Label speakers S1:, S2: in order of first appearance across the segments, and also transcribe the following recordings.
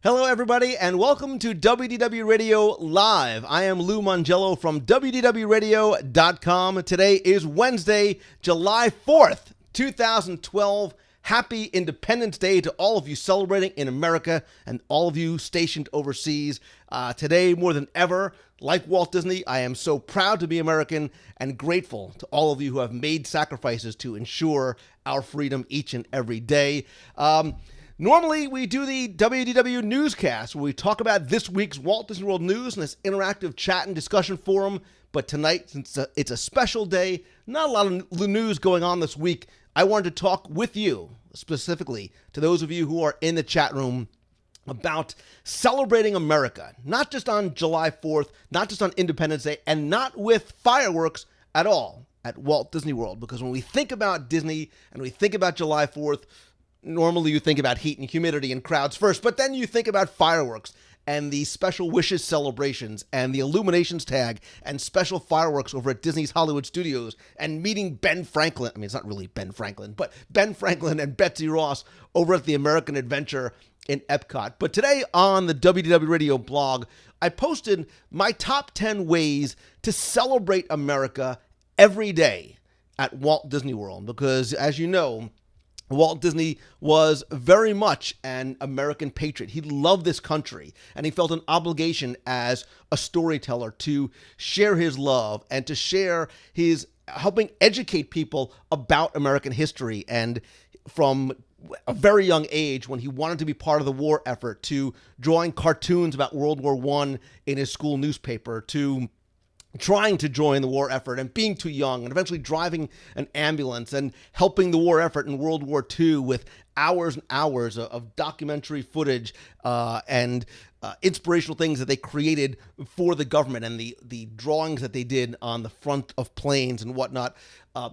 S1: Hello, everybody, and welcome to WDW Radio Live. I am Lou Mongello from WDWRadio.com. Today is Wednesday, July 4th, 2012. Happy Independence Day to all of you celebrating in America and all of you stationed overseas. Today, more than ever, like Walt Disney, I am so proud to be American and grateful to all of you who have made sacrifices to ensure our freedom each and every day. Normally, we do the WDW newscast where we talk about this week's Walt Disney World news in this interactive chat and discussion forum. But tonight, since it's a special day, not a lot of news going on this week, I wanted to talk with you, specifically to those of you who are in the chat room, about celebrating America, not just on July 4th, not just on Independence Day, and not with fireworks at all at Walt Disney World. Because when we think about Disney and we think about July 4th, normally you think about heat and humidity and crowds first, but then you think about fireworks and the special wishes celebrations and the illuminations tag and special fireworks over at Disney's Hollywood Studios and meeting Ben Franklin. I mean, it's not really Ben Franklin, but Ben Franklin and Betsy Ross over at the American Adventure in Epcot. But today on the WDW Radio blog, I posted my top 10 ways to celebrate America every day at Walt Disney World. Because as you know, Walt Disney was very much an American patriot. He loved this country, and he felt an obligation as a storyteller to share his love and to share his helping educate people about American history. And from a very young age, when he wanted to be part of the war effort, to drawing cartoons about World War I in his school newspaper, to trying to join the war effort and being too young, and eventually driving an ambulance and helping the war effort in World War II with hours and hours of documentary footage and inspirational things that they created for the government and the drawings that they did on the front of planes and whatnot.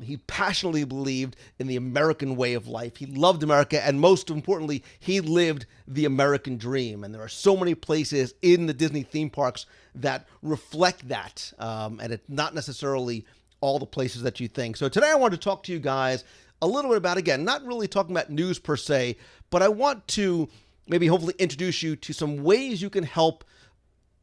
S1: He passionately believed in the American way of life. He loved America, and most importantly, he lived the American dream. And there are so many places in the Disney theme parks that reflect that, and it's not necessarily all the places that you think. So today I want to talk to you guys a little bit about, again, not really talking about news per se, but I want to maybe hopefully introduce you to some ways you can help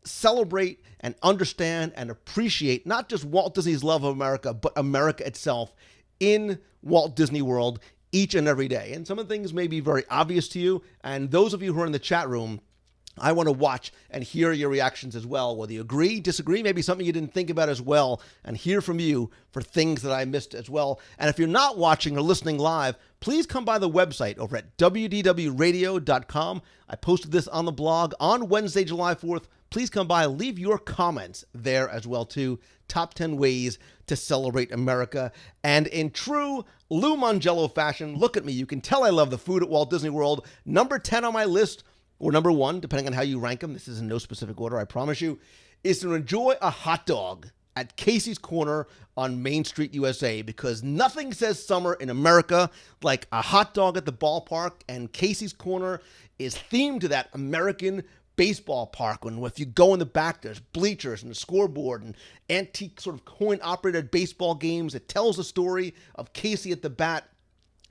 S1: celebrate and understand and appreciate not just Walt Disney's love of America, but America itself in Walt Disney World each and every day. And some of the things may be very obvious to you, and those of you who are in the chat room, I want to watch and hear your reactions as well, whether you agree, disagree, maybe something you didn't think about as well, and hear from you for things that I missed as well. And if you're not watching or listening live, please come by the website over at WDWRadio.com. I posted this on the blog on Wednesday, July 4th. Please come by, leave your comments there as well too. Top 10 ways to celebrate America. And in true Lou Mongello fashion, look at me. You can tell I love the food at Walt Disney World. Number 10 on my list, or number 1, depending on how you rank them, this is in no specific order, I promise you, is to enjoy a hot dog at Casey's Corner on Main Street, USA, because nothing says summer in America like a hot dog at the ballpark, and Casey's Corner is themed to that American baseball park. When if you go in the back, there's bleachers and a scoreboard and antique sort of coin-operated baseball games. It tells the story of Casey at the bat.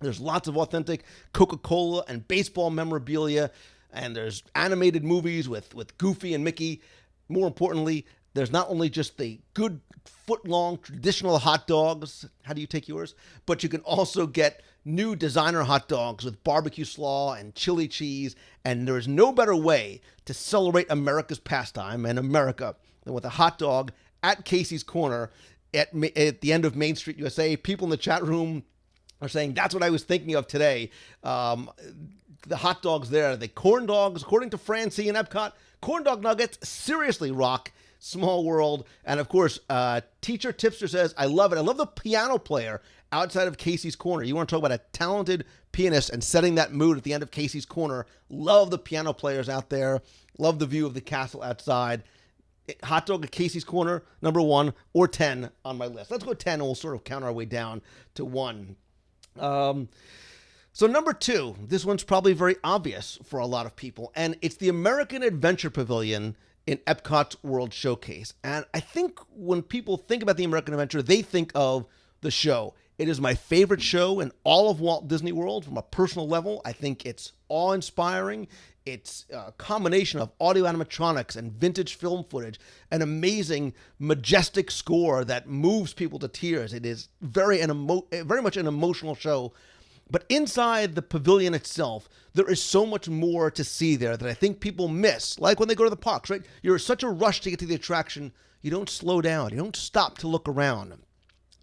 S1: There's lots of authentic Coca-Cola and baseball memorabilia. And there's animated movies with Goofy and Mickey. More importantly, there's not only just the good foot-long traditional hot dogs, how do you take yours? But you can also get new designer hot dogs with barbecue slaw and chili cheese. And there is no better way to celebrate America's pastime and America than with a hot dog at Casey's Corner at the end of Main Street, USA. People in the chat room are saying, that's what I was thinking of today. The hot dogs there, the corn dogs, according to Francie and Epcot, corn dog nuggets seriously rock Small World. And of course, Teacher Tipster says, I love it. I love the piano player outside of Casey's Corner. You want to talk about a talented pianist and setting that mood at the end of Casey's Corner. Love the piano players out there. Love the view of the castle outside. Hot dog at Casey's Corner, number 1 or 10 on my list. Let's go 10 and we'll sort of count our way down to 1. So number 2, this one's probably very obvious for a lot of people, and it's the American Adventure Pavilion in Epcot's World Showcase. And I think when people think about the American Adventure, they think of the show. It is my favorite show in all of Walt Disney World from a personal level. I think it's awe-inspiring. It's a combination of audio animatronics and vintage film footage, an amazing, majestic score that moves people to tears. It is very much an emotional show. But inside the pavilion itself, there is so much more to see there that I think people miss. Like when they go to the parks, right? You're in such a rush to get to the attraction, you don't slow down. You don't stop to look around.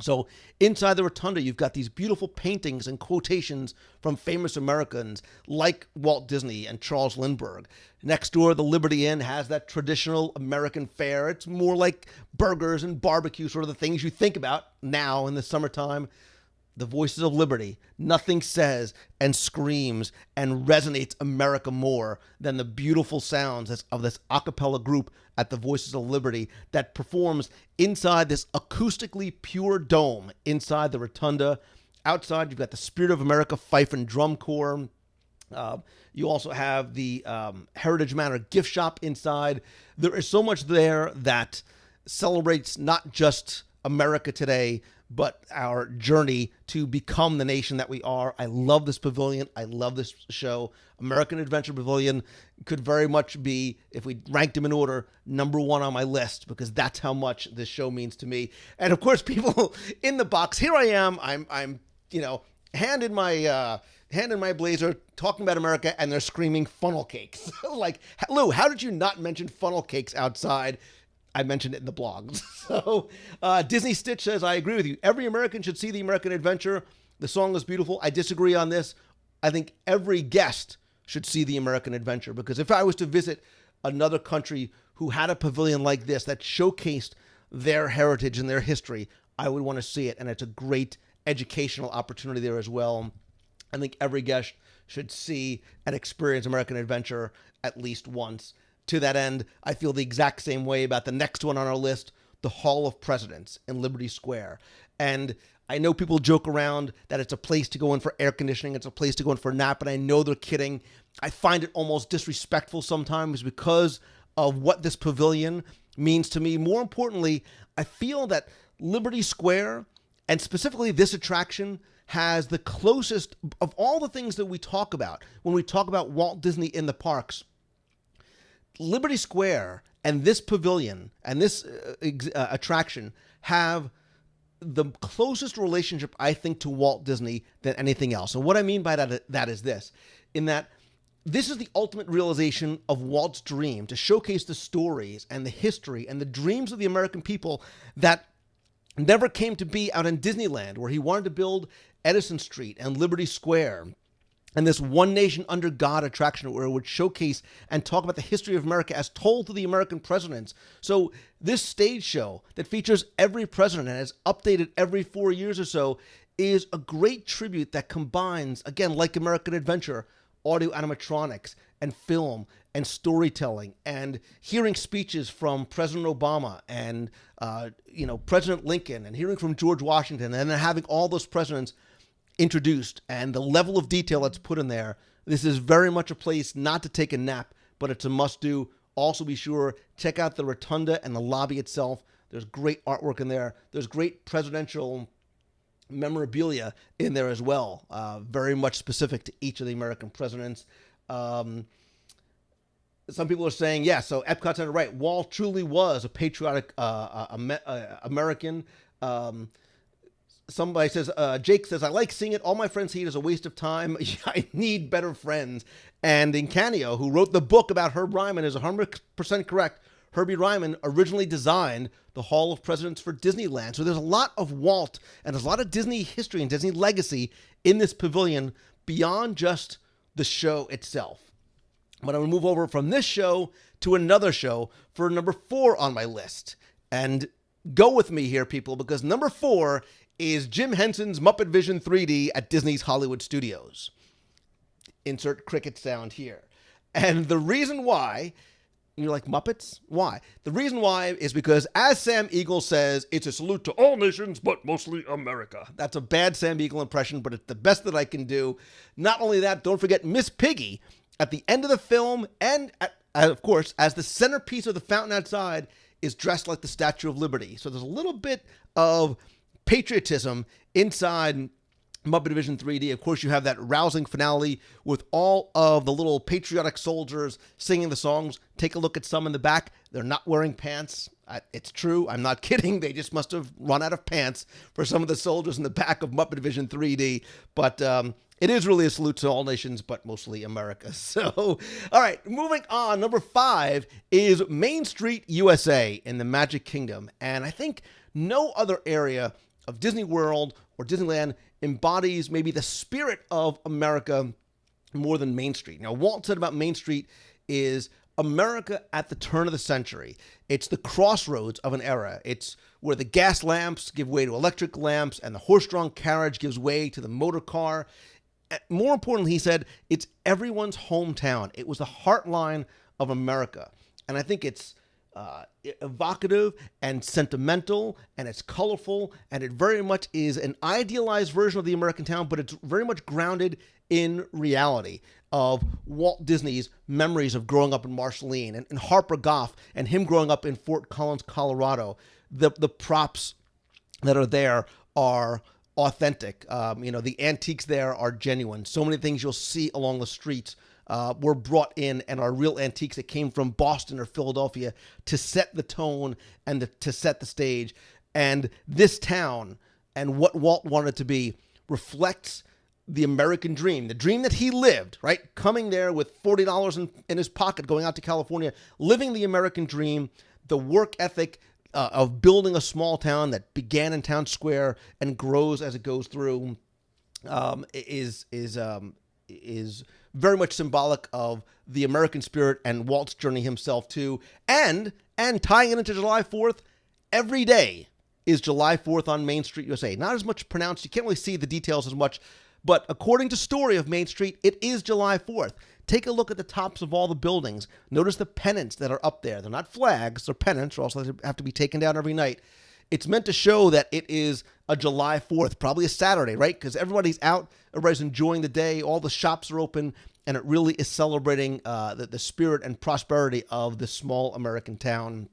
S1: So inside the rotunda, you've got these beautiful paintings and quotations from famous Americans like Walt Disney and Charles Lindbergh. Next door, the Liberty Inn has that traditional American fare. It's more like burgers and barbecue, sort of the things you think about now in the summertime. The Voices of Liberty. Nothing says and screams and resonates America more than the beautiful sounds of this a cappella group at the Voices of Liberty that performs inside this acoustically pure dome inside the rotunda. Outside, you've got the Spirit of America Fife and Drum Corps. You also have the Heritage Manor gift shop inside. There is so much there that celebrates not just America today, but our journey to become the nation that we are. I love this pavilion. I love this show. American Adventure Pavilion could very much be, if we ranked them in order, number one on my list, because that's how much this show means to me. And of course, people in the box, here I am. I'm hand in my blazer, talking about America, and they're screaming funnel cakes. Like, Lou, how did you not mention funnel cakes outside? I mentioned it in the blog. So Disney Stitch says, I agree with you. Every American should see the American Adventure. The song is beautiful. I disagree on this. I think every guest should see the American Adventure, because if I was to visit another country who had a pavilion like this that showcased their heritage and their history, I would want to see it. And it's a great educational opportunity there as well. I think every guest should see and experience American Adventure at least once. To that end, I feel the exact same way about the next one on our list, the Hall of Presidents in Liberty Square. And I know people joke around that it's a place to go in for air conditioning, it's a place to go in for a nap, and I know they're kidding. I find it almost disrespectful sometimes because of what this pavilion means to me. More importantly, I feel that Liberty Square, and specifically this attraction, has the closest of all the things that we talk about when we talk about Walt Disney in the parks. Liberty Square and this pavilion and this attraction have the closest relationship, I think, to Walt Disney than anything else. And what I mean by that is this, in that this is the ultimate realization of Walt's dream to showcase the stories and the history and the dreams of the American people that never came to be out in Disneyland, where he wanted to build Edison Street and Liberty Square and this One Nation Under God attraction, where it would showcase and talk about the history of America as told to the American presidents. So this stage show that features every president and is updated every 4 years or so is a great tribute that combines, again, like American Adventure, audio animatronics and film and storytelling and hearing speeches from President Obama and President Lincoln, and hearing from George Washington, and then having all those presidents introduced, and the level of detail that's put in there. This is very much a place not to take a nap, but it's a must-do. Also be sure, check out the rotunda and the lobby itself. There's great artwork in there. There's great presidential memorabilia in there as well, very much specific to each of the American presidents. Some people are saying, yeah, so Epcot's on the right. Walt truly was a patriotic American. Somebody says, Jake says, I like seeing it. All my friends hate it is a waste of time. I need better friends. And Incanio, who wrote the book about Herb Ryman, is 100% correct. Herbie Ryman originally designed the Hall of Presidents for Disneyland. So there's a lot of Walt and there's a lot of Disney history and Disney legacy in this pavilion beyond just the show itself. But I'm going to move over from this show to another show for number 4 on my list. And go with me here, people, because number 4 is Jim Henson's Muppet Vision 3D at Disney's Hollywood Studios. Insert cricket sound here. And the reason why, you're like, Muppets? Why? The reason why is because, as Sam Eagle says, it's a salute to all nations, but mostly America. That's a bad Sam Eagle impression, but it's the best that I can do. Not only that, don't forget Miss Piggy at the end of the film, and of course, as the centerpiece of the fountain outside, is dressed like the Statue of Liberty. So there's a little bit of patriotism inside Muppet Vision 3D. Of course, you have that rousing finale with all of the little patriotic soldiers singing the songs. Take a look at some in the back. They're not wearing pants. It's true. I'm not kidding. They just must have run out of pants for some of the soldiers in the back of Muppet Vision 3D. But it is really a salute to all nations, but mostly America. So, all right, moving on. Number 5 is Main Street, USA in the Magic Kingdom. And I think no other area of Disney World or Disneyland embodies maybe the spirit of America more than Main Street. Now, Walt said about Main Street is America at the turn of the century. It's the crossroads of an era. It's where the gas lamps give way to electric lamps and the horse-drawn carriage gives way to the motor car. More importantly, he said, it's everyone's hometown. It was the heartline of America. And I think it's evocative and sentimental, and it's colorful, and it very much is an idealized version of the American town, but it's very much grounded in reality of Walt Disney's memories of growing up in Marceline and Harper Goff and him growing up in Fort Collins, Colorado. The props that are there are authentic. The antiques there are genuine. So many things you'll see along the streets were brought in and are real antiques that came from Boston or Philadelphia to set the tone and to set the stage. And this town and what Walt wanted to be reflects the American dream, the dream that he lived, right? Coming there with $40 in his pocket, going out to California, living the American dream, the work ethic of building a small town that began in Town Square and grows as it goes through, is very much symbolic of the American spirit and Walt's journey himself too. And tying it into July 4th, every day is July 4th on Main Street, USA. Not as much pronounced. You can't really see the details as much. But according to Story of Main Street, it is July 4th. Take a look at the tops of all the buildings. Notice the pennants that are up there. They're not flags, they're pennants, or else they have to be taken down every night. It's meant to show that it is a July 4th, probably a Saturday, right? Because everybody's out, everybody's enjoying the day, all the shops are open, and it really is celebrating the spirit and prosperity of this small American town.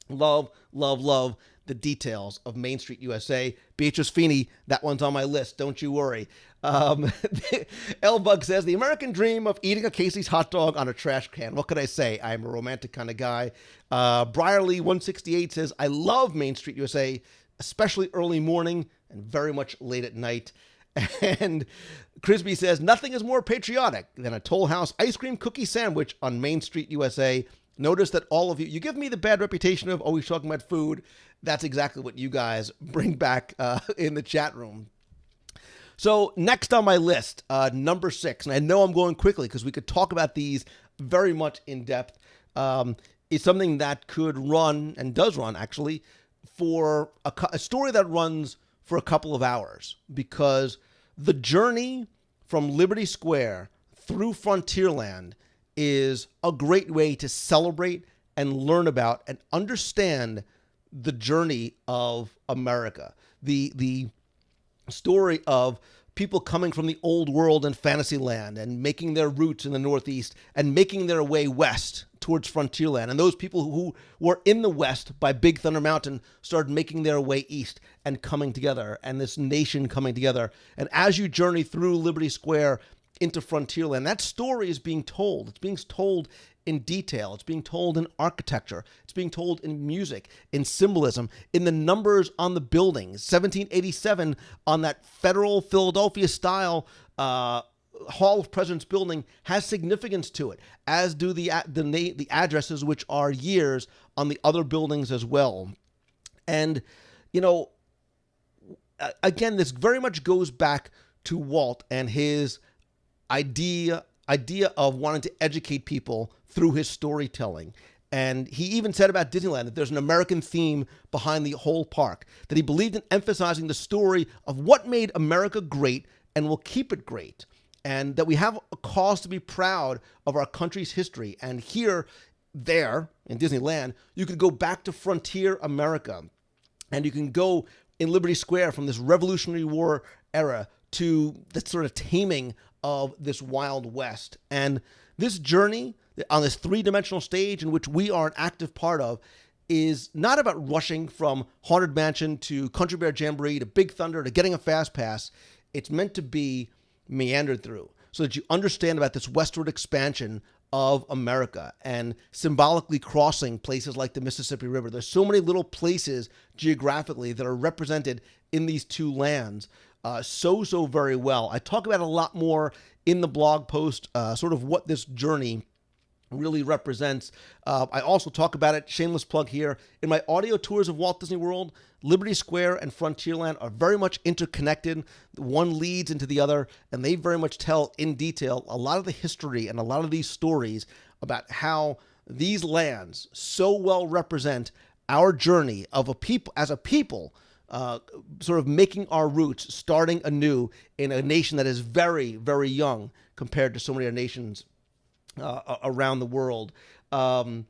S1: Love, love, love the details of Main Street, USA. Beatrice Feeney, that one's on my list, don't you worry. L-Bug says, the American dream of eating a Casey's hot dog on a trash can. What could I say? I'm a romantic kind of guy. Briarly168 says, I love Main Street, USA, especially early morning and very much late at night. And Crisby says, nothing is more patriotic than a Toll House ice cream cookie sandwich on Main Street, USA. Notice that all of you give me the bad reputation of always talking about food. That's exactly what you guys bring back in the chat room. So next on my list, number 6, and I know I'm going quickly because we could talk about these very much in depth, is something that could run, and does run actually, for a story that runs for a couple of hours, because the journey from Liberty Square through Frontierland is a great way to celebrate and learn about and understand the journey of America. The story of people coming from the old world and Fantasyland and making their roots in the Northeast and making their way west towards Frontierland. And those people who were in the West by Big Thunder Mountain started making their way east and coming together, and this nation coming together. And as you journey through Liberty Square into Frontierland, that story is being told. It's being told in detail. It's being told in architecture. It's being told in music, in symbolism, in the numbers on the buildings. 1787 on that federal Philadelphia style Hall of Presidents building has significance to it, as do the addresses, which are years on the other buildings as well. And, again, this very much goes back to Walt and his idea of wanting to educate people through his storytelling. And he even said about Disneyland that there's an American theme behind the whole park, that he believed in emphasizing the story of what made America great and will keep it great, and that we have a cause to be proud of our country's history. And there, in Disneyland, you could go back to frontier America, and you can go in Liberty Square from this Revolutionary War era to the sort of taming of this Wild West. And this journey on this three-dimensional stage in which we are an active part of is not about rushing from Haunted Mansion to Country Bear Jamboree to Big Thunder to getting a Fast Pass. It's meant to be meandered through so that you understand about this westward expansion of America and symbolically crossing places like the Mississippi River. There's so many little places geographically that are represented in these two lands so very well. I talk about it a lot more in the blog post, sort of what this journey really represents. I also talk about it, shameless plug here, in my audio tours of Walt Disney World. Liberty Square and Frontierland are very much interconnected. One leads into the other, and they very much tell in detail a lot of the history and a lot of these stories about how these lands so well represent our journey of a people, as a people, sort of making our roots, starting anew in a nation that is very young compared to so many other nations around the world. So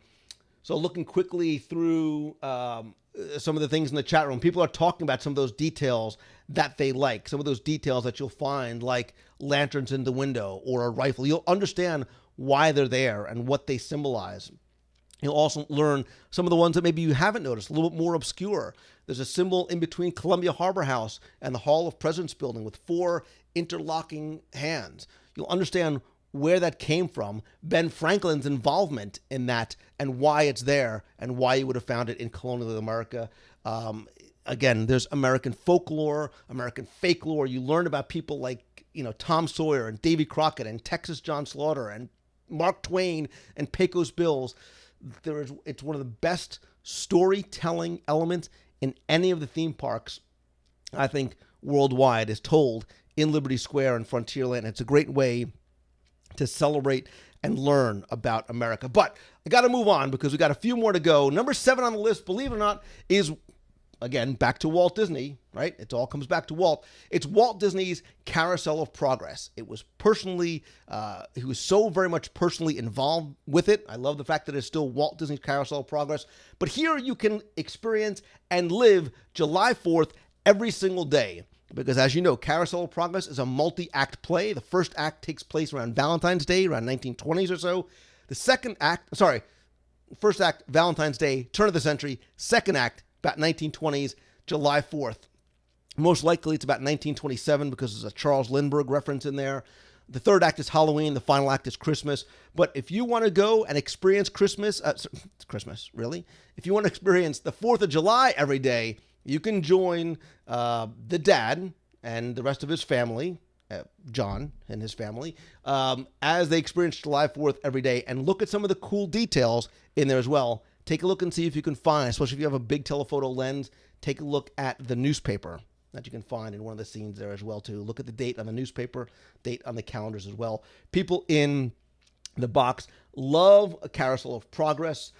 S1: looking quickly through some of the things in the chat room, people are talking about some of those details that they like, some of those details that you'll find, like lanterns in the window or a rifle. You'll understand why they're there and what they symbolize. You'll also learn some of the ones that maybe you haven't noticed, a little bit more obscure. There's a symbol in between Columbia Harbor House and the Hall of Presidents building with 4 interlocking hands. You'll understand where that came from, Ben Franklin's involvement in that, and why it's there, and why you would have found it in colonial America. Again, there's American folklore, American fake lore. You learn about people like, Tom Sawyer and Davy Crockett and Texas John Slaughter and Mark Twain and Pecos Bills. It's one of the best storytelling elements in any of the theme parks, I think, worldwide, is told in Liberty Square and Frontierland. It's a great way to celebrate and learn about America. But I got to move on because we got a few more to go. Number 7 on the list, believe it or not, is, again, back to Walt Disney, right? It all comes back to Walt. It's Walt Disney's Carousel of Progress. It was personally, he was so very much personally involved with it. I love the fact that it's still Walt Disney's Carousel of Progress. But here you can experience and live July 4th every single day. Because as you know, Carousel of Progress is a multi-act play. The first act takes place around Valentine's Day, around 1920s or so. First act, Valentine's Day, turn of the century. Second act, about 1920s, July 4th. Most likely it's about 1927 because there's a Charles Lindbergh reference in there. The third act is Halloween. The final act is Christmas. But if you want to go and experience Christmas, really? If you want to experience the 4th of July every day, you can join the dad and the rest of his family, John and his family, as they experience July 4th every day, and look at some of the cool details in there as well. Take a look and see if you can find, especially if you have a big telephoto lens, take a look at the newspaper that you can find in one of the scenes there as well, too. Look at the date on the newspaper, date on the calendars as well. People in the box love a Carousel of Progress.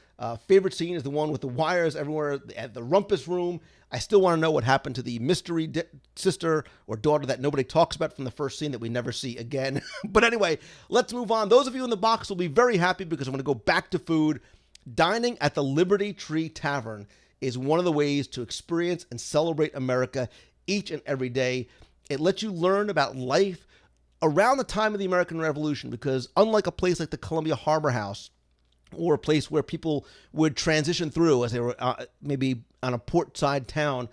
S1: Favorite scene is the one with the wires everywhere at the rumpus room. I still want to know what happened to the mystery sister or daughter that nobody talks about from the first scene that we never see again. But anyway, let's move on. Those of you in the box will be very happy because I'm going to go back to food. Dining at the Liberty Tree Tavern is one of the ways to experience and celebrate America each and every day. It lets you learn about life around the time of the American Revolution because unlike a place like the Columbia Harbor House, or a place where people would transition through as they were maybe on a port side town,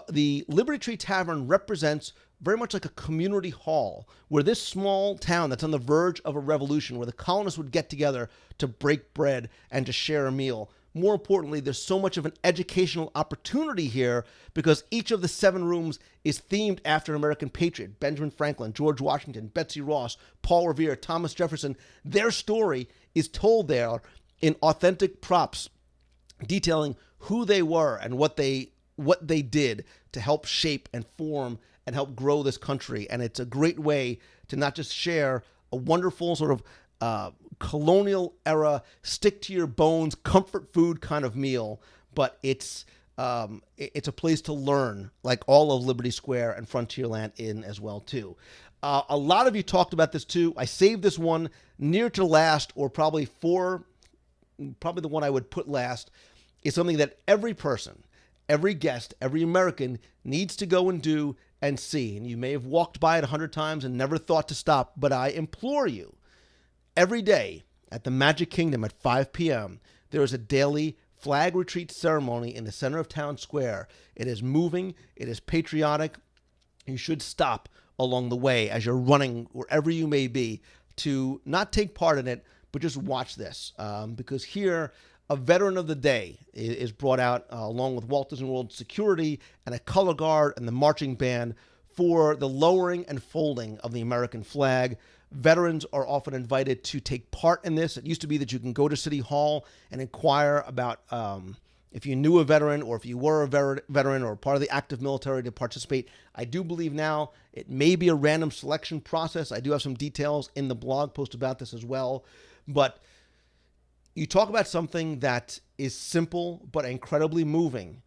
S1: the Liberty Tree Tavern represents very much like a community hall where this small town that's on the verge of a revolution, where the colonists would get together to break bread and to share a meal. More importantly, there's so much of an educational opportunity here because each of the 7 rooms is themed after an American patriot: Benjamin Franklin, George Washington, Betsy Ross, Paul Revere, Thomas Jefferson. Their story is told there in authentic props detailing who they were and what they did to help shape and form and help grow this country. And it's a great way to not just share a wonderful sort of colonial era, stick to your bones, comfort food kind of meal, but it's a place to learn, like all of Liberty Square and Frontierland in as well too. A lot of you talked about this too. I saved this one near to last, or probably the one I would put last, is something that every person, every guest, every American needs to go and do and see. And you may have walked by it 100 times and never thought to stop, but I implore you, every day at the Magic Kingdom at 5 p.m., there is a daily flag retreat ceremony in the center of town square. It is moving. It is patriotic. You should stop along the way as you're running wherever you may be to not take part in it, but just watch this. Because here, a veteran of the day is brought out along with Walt Disney World security and a color guard and the marching band for the lowering and folding of the American flag. Veterans are often invited to take part in this. It used to be that you can go to City Hall and inquire about if you knew a veteran or if you were a veteran or part of the active military to participate. I do believe now it may be a random selection process. I do have some details in the blog post about this as well. But you talk about something that is simple but incredibly moving.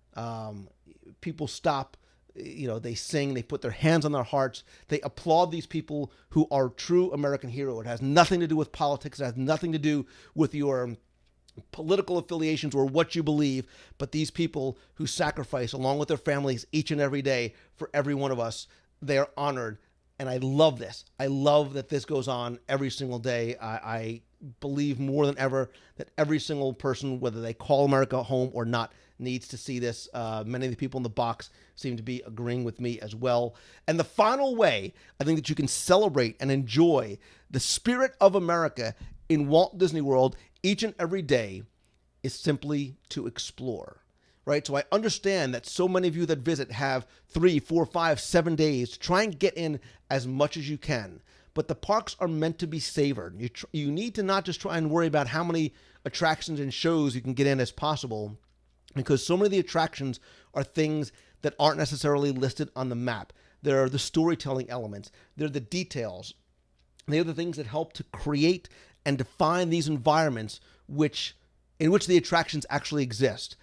S1: People stop. They sing, they put their hands on their hearts, they applaud these people who are true American heroes. It has nothing to do with politics, it has nothing to do with your political affiliations or what you believe, but these people who sacrifice along with their families each and every day for every one of us, they are honored. And I love this. I love that this goes on every single day. I believe more than ever that every single person, whether they call America home or not, needs to see this. Many of the people in the box seem to be agreeing with me as well. And the final way I think that you can celebrate and enjoy the spirit of America in Walt Disney World each and every day is simply to explore. Right? So I understand that so many of you that visit have 3, 4, 5, 7 days to try and get in as much as you can. But the parks are meant to be savored. You need to not just try and worry about how many attractions and shows you can get in as possible, because so many of the attractions are things that aren't necessarily listed on the map. They're the storytelling elements. They're the details. They're the things that help to create and define these environments in which the attractions actually exist.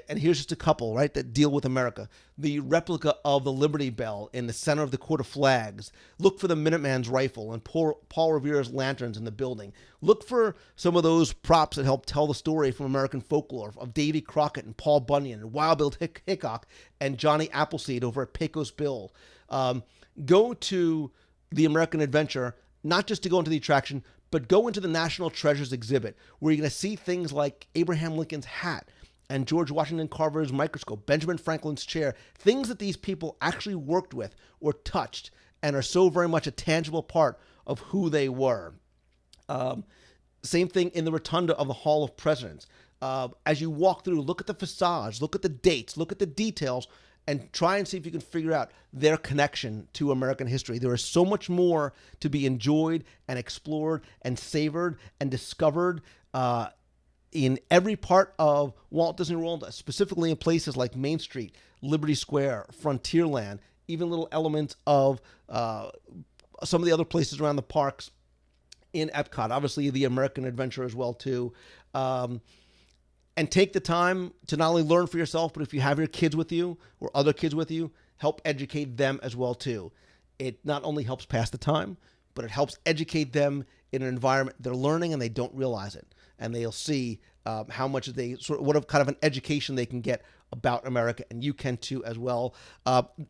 S1: And here's just a couple, right, that deal with America. The replica of the Liberty Bell in the center of the Court of Flags. Look for the Minuteman's rifle and Paul Revere's lanterns in the building. Look for some of those props that help tell the story from American folklore of Davy Crockett and Paul Bunyan and Wild Bill Hickok and Johnny Appleseed over at Pecos Bill. Go to the American Adventure, not just to go into the attraction, but go into the National Treasures exhibit, where you're going to see things like Abraham Lincoln's hat, and George Washington Carver's microscope, Benjamin Franklin's chair, things that these people actually worked with or touched and are so very much a tangible part of who they were. Same thing in the rotunda of the Hall of Presidents. As you walk through, look at the facades, look at the dates, look at the details, and try and see if you can figure out their connection to American history. There is so much more to be enjoyed and explored and savored and discovered in every part of Walt Disney World, specifically in places like Main Street, Liberty Square, Frontierland, even little elements of some of the other places around the parks in Epcot, obviously the American Adventure as well too. And take the time to not only learn for yourself, but if you have your kids with you or other kids with you, help educate them as well too. It not only helps pass the time, but it helps educate them in an environment they're learning and they don't realize it. And they'll see how much what kind of an education they can get about America, and you can too as well.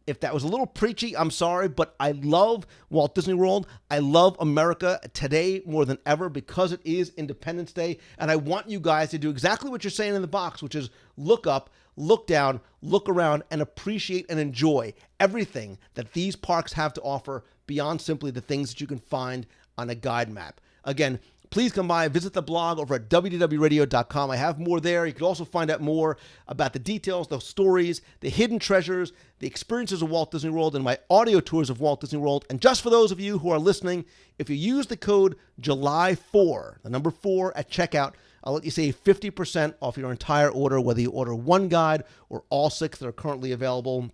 S1: If that was a little preachy, I'm sorry, but I love Walt Disney World. I love America today more than ever because it is Independence Day, and I want you guys to do exactly what you're saying in the box, which is look up, look down, look around, and appreciate and enjoy everything that these parks have to offer beyond simply the things that you can find on a guide map. Again, please come by, visit the blog over at WDWRadio.com. I have more there. You can also find out more about the details, the stories, the hidden treasures, the experiences of Walt Disney World, and my audio tours of Walt Disney World. And just for those of you who are listening, if you use the code July4, the number 4 at checkout, I'll let you save 50% off your entire order, whether you order one guide or all 6 that are currently available.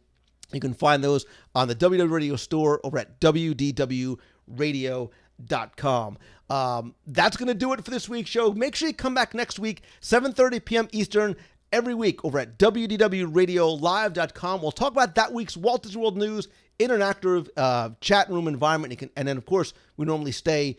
S1: You can find those on the WDW Radio store over at WDWRadio.com. That's going to do it for this week's show. Make sure you come back next week, 7:30 p.m. Eastern, every week over at WDWRadioLive.com. We'll talk about that week's Walt Disney World news, interactive chat room environment. And then, of course, we normally stay,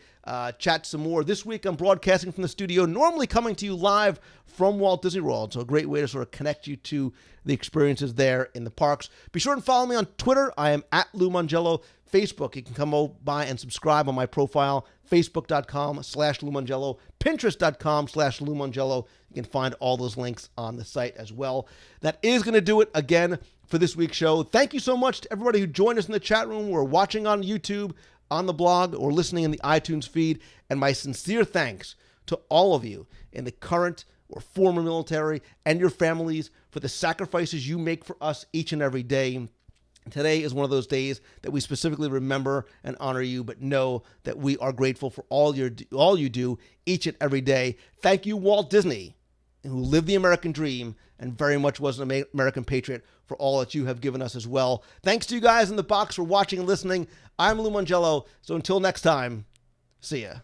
S1: chat some more. This week, I'm broadcasting from the studio, normally coming to you live from Walt Disney World. So a great way to sort of connect you to the experiences there in the parks. Be sure and follow me on Twitter. I am at Lou Mongello. Facebook, you can come by and subscribe on my profile, facebook.com/Lou Mongello, pinterest.com/Lou Mongello. You can find all those links on the site as well. That is going to do it again for this week's show. Thank you so much to everybody who joined us in the chat room, or watching on YouTube, on the blog, or listening in the iTunes feed. And my sincere thanks to all of you in the current or former military and your families for the sacrifices you make for us each and every day. Today is one of those days that we specifically remember and honor you, but know that we are grateful for all you do each and every day. Thank you, Walt Disney, who lived the American dream and very much was an American patriot, for all that you have given us as well. Thanks to you guys in the box for watching and listening. I'm Lou Mongello, so until next time, see ya.